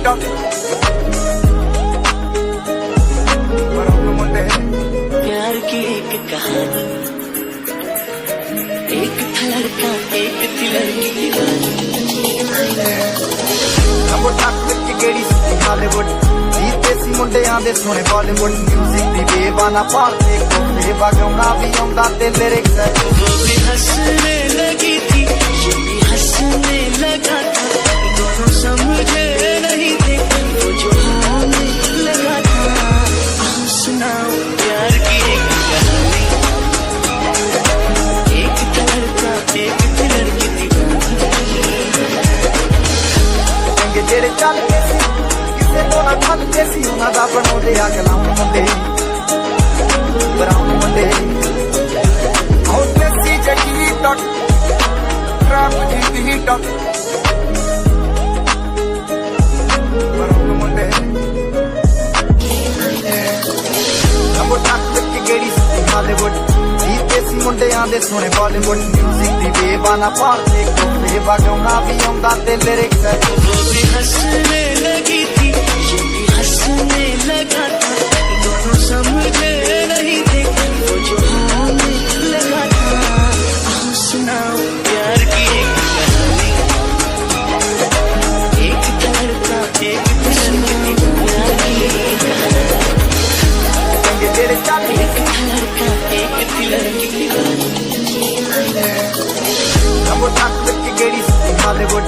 Talk प्यार की एक कहानी, एक था लड़का एक थी लड़की दीवानी। हालीवुड देसी मुंडियां दे सोने बॉलीवुड म्यूजिक दी बेबाना पालते कोठे बगाउना भी आउंदा ते लिरिक्स वो भी हंसने लगी थी, ये भी हंसने लगा था, दोनों समझे नहीं थे वो जो होने लगा था। आओ सुनाओ प्यार की एक कहानी, एक था लड़का एक थी लड़की दीवानी। चंगे जेड़े चल के सी किसे तो ना खल के सी उन्हां दा बनाउंदे आ गलाउं मुंडे ब्राउन मुंडे आओ देसी जगी टॉक ट्रैप जी टॉक ब्राउन मुंडे नंबर टॉक की गेड़ी हालीवुड देसी मुंडियां दे सोने बॉलीवुड म्यूजिक दी बेबाना पालते कोठे बगाउना भी आउंदा ते लिरिक्स वो भी हंसने लगी थी, ये भी हंसने लगा था, दोनों समझे नहीं थे वो जो होने लगा था। आओ सुनाओ प्यार की एक कहानी, एक था लड़का एक थी लड़की दीवानी। चंगे जेड़े चल एक था लड़का एक थी लड़की दीवानी। नंबर टॉक की गेड़ी हालीवुड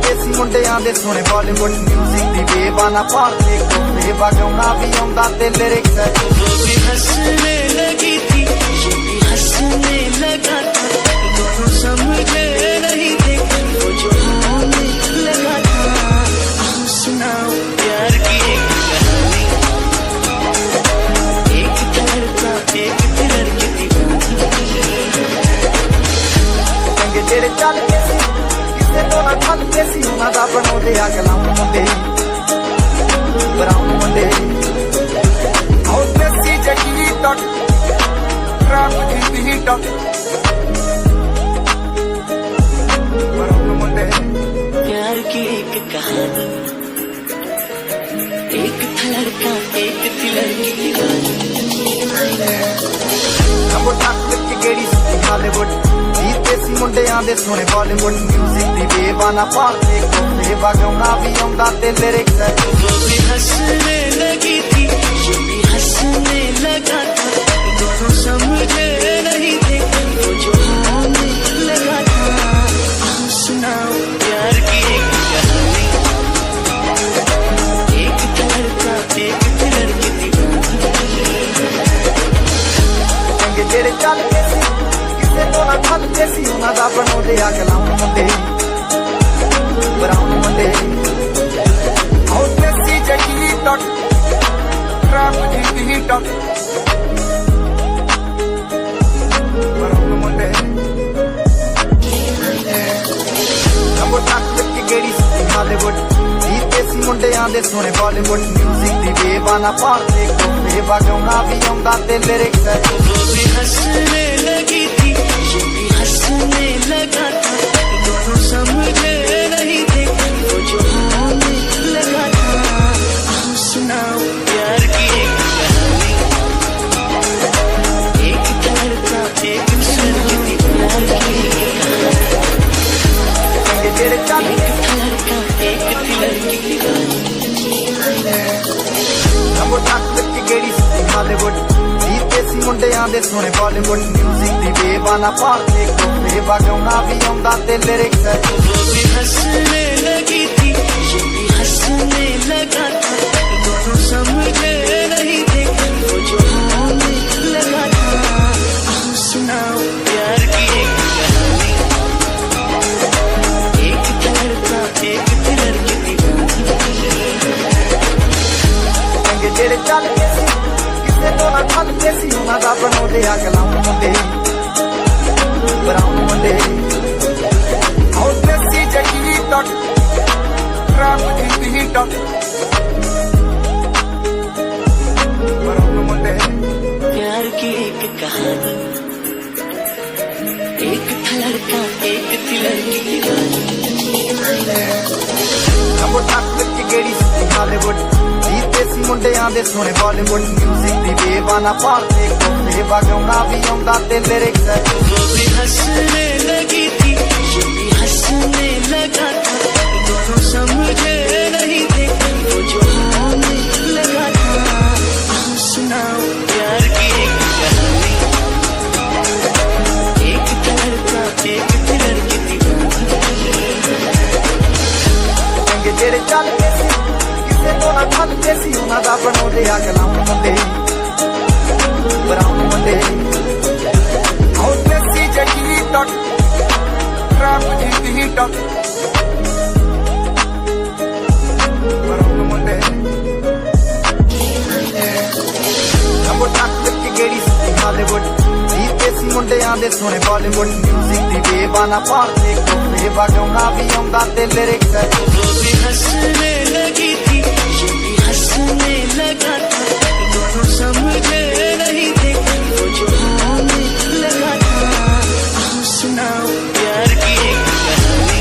देसी मुंडियां दे सोने बॉलीवुड म्यूजिक दी बेबाना पालते कोठे बगाउना भी आउंदा ते लिरिक्स वो भी हंसने लगी थी, ये भी हंसने लगा था, दोनों समझे नहीं थे वो जो होने लगा था। आओ सुनाओ प्यार की एक कहानी, एक था लड़का एक थी लड़की दीवानी। चंगे जेड़े चल के सी किसे तो ना खल के सी उन्हां दा बनाउंदे आ गलाउं मुंडे ब्राउन मुंडे आओ देसी जगी टॉक ट्रैप जी टॉक ब्राउन मुंडे प्यार की एक कहानी, एक था लड़का एक थी लड़की दीवानी। नंबर टॉक की गेड़ी हालीवुड देसी मुंडियां दे सोने बॉलीवुड म्यूजिक दी बेबाना पालते कोठे बगाउना भी आउंदा ते लिरिक्स वो भी हंसने लगी थी, ये भी हंसने लगा था, दोनों समझे नहीं थे वो जो होने लगा था। आओ सुनाओ प्यार की एक कहानी, एक था लड़का एक थी लड़की दीवानी। चंगे जेड़े चल के सी किसे तो ना खल के सी उन्हां दा बनाउंदे आ गलाउं मुंडे ब्राउन मुंडे आओ देसी जगी टॉक ट्रैप जी टॉक ब्राउन मुंडे नंबर टॉक की गेड़ी हालीवुड देसी मुंडियां दे सोने बॉलीवुड म्यूजिक दी बेबाना पालते कोठे बगाउना भी आउंदा ते लिरिक्स वो भी हंसने लगी थी, ये भी हंसने लगा था, दोनों समझे नहीं थे वो जो होने लगा था। आओ सुनाओ प्यार की एक कहानी, एक था लड़का एक थी लड़की दीवानी। चंगे जेड़े चल एक था लड़का एक थी लड़की दीवानी। नंबर टॉक की गेड़ी हालीवुड देसी मुंडियां दे सोने बॉलीवुड म्यूजिक दी बेबाना पालते कोठे बगाउना भी आउंदा ते लिरिक्स वो भी हंसने लगी थी, ये भी हंसने लगा था, दोनों समझे नहीं थे वो जो होने लगा था। आओ सुनाओ प्यार की एक कहानी, एक था लड़का एक थी लड़की दीवानी। चंगे जेड़े चल के सी किसे तो ना खल के सी उन्हां दा बनाउंदे आ गलाउं मुंडे ब्राउन मुंडे आओ देसी जगी टॉक ट्रैप जी टॉक ब्राउन मुंडे प्यार की एक कहानी, एक था लड़का एक थी लड़की दीवानी। नंबर टॉक की गेड़ी ਮੁੰਡਿਆਂ ਦੇ ਸੋਹਣੇ ਬਾਲੀਵੁੱਡ ਮਿਊਜ਼ਿਕ ਦੀ ਬੇਵਾਨਾ ਭਾਰਤੇ ਕੋਲੇ ਵਗਾਉਣਾ ਵੀ ਆਉਂਦਾ ਤੇ ਲਿਰਿਕਸ वो भी हंसने लगी थी ये भी हंसने लगा था दोनों समझे नहीं थे वो जो होने लगा था आओ सुनाओ प्यार की एक कहानी एक लड़का एक लड़की दीवानी ਚੰਗੇ ਜਿਹੜੇ ਚੱਲਦੇ ਸੀ ਕਿਸੇ ਤੋਂ ਨਾ ਖੱਲਦੇ ਸੀ ਉਹਨਾਂ ਦਾ ਬਣਾਉਂਦੇ ਆ ਕਲਾਮ ਮੁੰਡੇ ਬਰਾਉਨ ਮੁੰਡੇ ਆਉ ਦੇਸੀ ਜਗੀ ਟੱਕ ਟਰੈਪ ਦੀ ਟੱਕ ਬਰਾਉਨ ਮੁੰਡੇ ਨੰਬਰ ਟੱਕ ਤੇ ਗੇੜੀ ਸੀ ਹਾਲੀਵੁੱਡ ਦੇਸੀ ਮੁੰਡਿਆਂ ਦੇ ਸੋਹਣੇ ਬਾਲੀਵੁੱਡ ਮਿਊਜ਼ਿਕ ਦੀ ਬੇਵਾਨਾ ਭਾਰਤੇ ਕੋਲੇ ਵਗਾਉਣਾ ਵੀ ਆਉਂਦਾ ਤੇ ਲਿਰਿਕਸ वो भी हंसने लगी थी ये भी हंसने लगा था दोनों समझे नहीं थे वो जो होने लगा था आओ सुनाओ प्यार की एक कहानी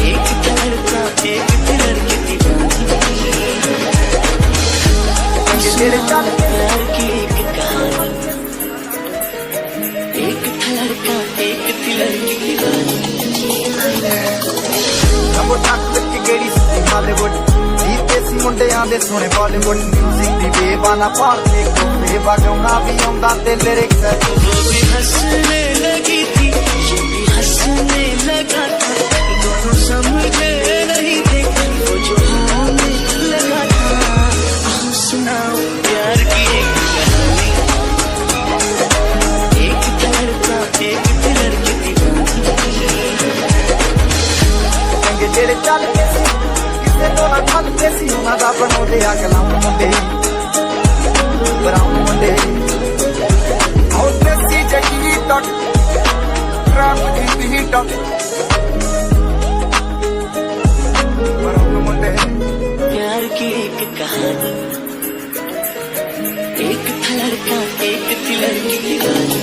एक लड़का एक लड़की दीवानी ਜਿਹੜੇ ਚੱਲਦੇ प्यार की एक कहानी एक लड़का एक लड़की दीवानी ਨੰਬਰ ਟੱਕ ਤੇ ਗੇੜੀ ਸੀ ਹਾਲੀਵੁੱਡ ਦੇਸੀ ਮੁੰਡਿਆਂ ਦੇ ਸੋਹਣੇ ਬਾਲੀਵੁੱਡ ਮਿਊਜ਼ਿਕ ਦੀ ਬੇਵਾਨਾ ਭਾਰਤੇ ਕੋਲੇ ਵਗਾਉਣਾ ਵੀ ਆਉਂਦਾ ਤੇ ਲਿਰਿਕਸ वो भी हंसने लगी थी ये भी हंसने लगा था दोनों समझे नहीं थे वो जो होने लगा था आओ सुनाओ प्यार की एक कहानी एक लड़का एक लड़की दीवानी ਚੰਗੇ ਜਿਹੜੇ ਚੱਲਦੇ ਸੀ ਕਿਸੇ ਤੋਂ ਨਾ ਖੱਲਦੇ ਸੀ ਉਹਨਾਂ ਦਾ ਬਣਾਉਂਦੇ ਆ ਕਲਾਮ ਮੁੰਡੇ ਬਰਾਉਨ ਮੁੰਡੇ ਆਉ ਦੇਸੀ ਜਗੀ ਟੱਕ ਟਰੈਪ ਦੀ ਟੱਕ ਬਰਾਉਨ ਮੁੰਡੇ प्यार की एक कहानी एक लड़का एक लड़की दीवानी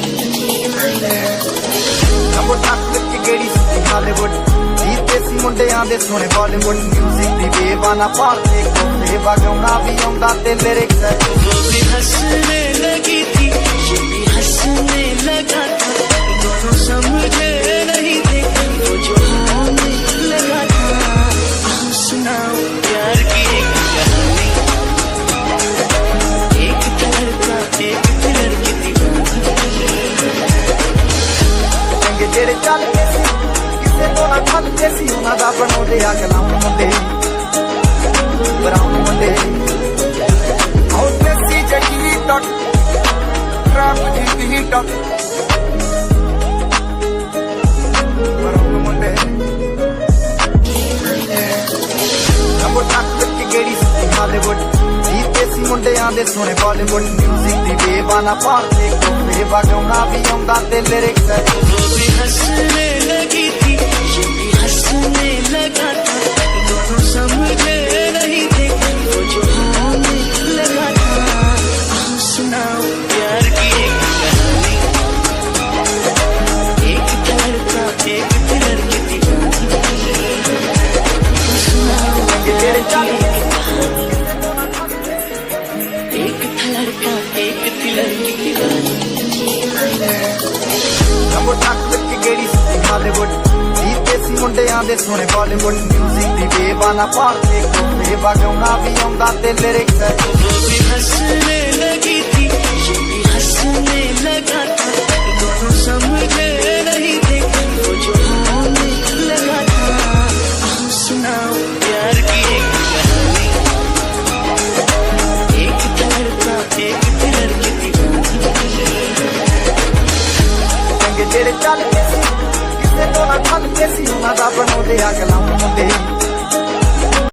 ਨੰਬਰ ਟੱਕ ਤੇ ਗੇੜੀ ਸੀ ਹਾਲੀਵੁੱਡ ਦੇਸੀ ਮੁੰਡਿਆਂ ਦੇ ਸੋਹਣੇ ਬਾਲੀਵੁੱਡ ਮਿਊਜ਼ਿਕ ਦੀ ਬੇਵਾਨਾ ਭਾਰਤੇ ਕੋਲੇ ਵਗਾਉਣਾ ਵੀ ਆਉਂਦਾ ਤੇ ਲਿਰਿਕਸ वो भी हंसने लगी थी ये भी हंसने लगा था दोनों समझे नहीं थे वो जो होने लगा था आओ सुनाओ प्यार की एक कहानी एक लड़का एक लड़की दीवानी ਚੰਗੇ ਜਿਹੜੇ ਚੱਲਦੇ ਸੀ ਕਿਸੇ ਤੋਂ ਨਾ ਖੱਲਦੇ ਸੀ ਉਹਨਾਂ ਦਾ ਬਣਾਉਂਦੇ ਆ ਕਲਾਮ ਮੁੰਡੇ ਬਰਾਉਨ ਮੁੰਡੇ ਆਉ ਦੇਸੀ ਜਗੀ ਟੱਕ ਟਰੈਪ ਦੀ ਟੱਕ ਬਰਾਉਨ ਮੁੰਡੇ ਨੰਬਰ ਟੱਕ ਤੇ ਗੇੜੀ ਸੀ ਹਾਲੀਵੁੱਡ ਦੇਸੀ ਮੁੰਡਿਆਂ ਦੇ ਸੋਹਣੇ ਬਾਲੀਵੁੱਡ ਮਿਊਜ਼ਿਕ ਦੀ ਬੇਵਾਨਾ ਭਾਰਤੇ ਕੋਲੇ ਵਗਾਉਣਾ ਵੀ ਆਉਂਦਾ ਤੇ ਲਿਰਿਕਸ वो भी हंसने लगी थी ये भी हंसने लगा था दोनों समझे नहीं थे वो जो होने लगा था आओ सुनाओ प्यार की एक कहानी एक लड़का एक लड़की दीवानी सुनाओ प्यार की एक कहानी एक लड़का एक लड़की दीवानी ਨੰਬਰ ਟੱਕ ਤੇ ਗੇੜੀ ਸੀ ਹਾਲੀਵੁੱਡ ਦੇਸੀ ਮੁੰਡਿਆਂ ਦੇ ਸੋਹਣੇ ਬਾਲੀਵੁੱਡ ਮਿਊਜ਼ਿਕ ਦੀ ਬੇਵਾਨਾ ਭਾਰਤੇ ਕੋਲੇ ਵਗਾਉਣਾ ਵੀ ਆਉਂਦਾ ਤੇ ਲਿਰਿਕਸ वो भी हंसने लगी थी ये भी हंसने लगा था दोनों समझे नहीं थे वो जो होने लगा था आओ सुनाओ प्यार की एक कहानी एक लड़का एक लड़की दीवानी ਚੰਗੇ ਜਿਹੜੇ ਚੱਲਦੇ ਸੀ ਕਿਸੇ ਤੋਂ ਨਾ ਖੱਲਦੇ ਸੀ ਉਹਨਾਂ ਦਾ ਬਣਾਉਂਦੇ ਆ ਕਲਾਮ